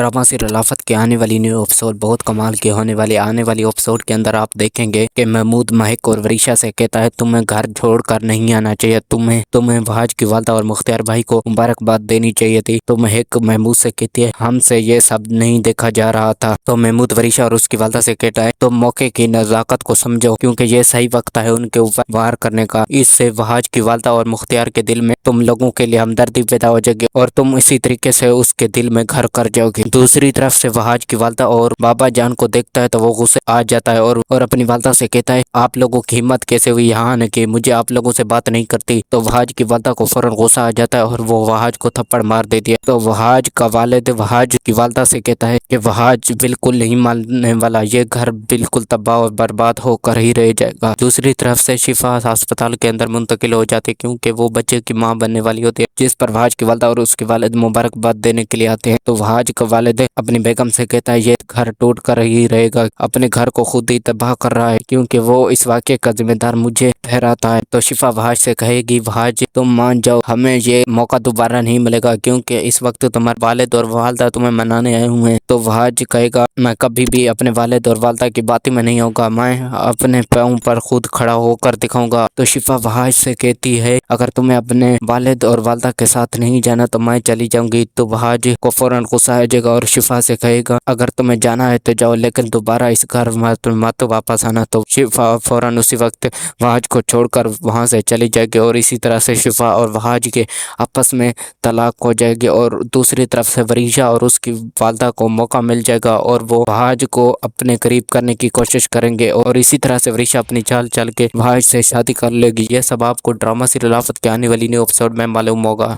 Drama serial आफत के आने वाली न्यू एपिसोड बहुत कमाल के होने वाले। आने वाली एपिसोड के अंदर आप देखेंगे कि महमूद महक और वरीशा से कहता है तुम्हें घर छोड़कर नहीं आना चाहिए, तुम्हें वहाज की वालदा और मुख्तियार भाई को मुबारकबाद देनी चाहिए थी। तो महक महमूद से कहती है हमसे ये सब नहीं देखा जा रहा था। तो महमूद वरीशा और उसकी वालदा से कहता है तुम मौके की नजाकत को समझो क्योंकि ये सही वक्त है उनके ऊपर वार करने का। इससे वहाज की वालदा और मुख्तियार के दिल में तुम लोगों के लिए हमदर्दी पैदा हो जाएगी और तुम इसी तरीके से उसके दिल में घर कर जाओगे। दूसरी तरफ से वहाज की वालदा और बाबा जान को देखता है तो वो गुस्से आ जाता है और अपनी वालदा से कहता है आप लोगों की हिम्मत कैसे हुई यहाँ आने की, मुझे आप लोगों से बात नहीं करती। तो वहाज की वालदा को फौरन गुस्सा आ जाता है और वो वहाज को थप्पड़ मार देती है। तो वहाज का वालिद वहाज की वालदा से कहता है कि वहाज बिल्कुल नहीं मानने वाला, ये घर बिल्कुल तबाह और बर्बाद होकर ही रह जाएगा। दूसरी तरफ से शिफा अस्पताल के अंदर मुंतकिल हो जाती है क्योंकि वो बच्चे की माँ बनने वाली होती है, जिस पर वहाज की वालदा और उसके वालिद मुबारकबाद देने के लिए आते हैं। तो वहाज का वालिद अपनी बेगम से कहता है ये घर टूट कर ही रहेगा, अपने घर को खुद ही तबाह कर रहा है क्योंकि वो इस वाक़े का जिम्मेदार मुझे ठहराता है। तो शिफा वहाज से कहेगी वहाज तुम मान जाओ, हमें ये मौका दोबारा नहीं मिलेगा क्योंकि इस वक्त तुम्हारे वालिद और वालदा तुम्हें मनाने आए हुए हैं। तो वहाज कहेगा मैं कभी भी अपने वालिद और वालदा की बातों में नहीं होगा, मैं अपने पैरों पर खुद खड़ा होकर दिखाऊंगा। तो शिफा वहाज से कहती है अगर तुम्हें अपने वालिद और वालदा के साथ नहीं जाना तो मैं चली जाऊंगी। तो वहाज को फौरन गुस्सा आ जाएगा और शिफा से कहेगा अगर तुम्हें जाना है तो जाओ लेकिन दोबारा इस घर मत वापस आना। तो शिफा फौरन उसी वक्त वहाज को छोड़कर वहां से चली जाएगी और इसी तरह से शिफा और वहाज के आपस में तलाक हो जाएगी। और दूसरी तरफ से वरीशा और उसकी वालदा को मौका मिल जाएगा और वो वहाज को अपने करीब करने की कोशिश करेंगे और इसी तरह से वरीशा अपनी चाल चल के वहाज से शादी कर लेगी। ये सब आपको ड्रामा सीरियल आफत के आने वाली न्यू एपिसोड में मालूम होगा।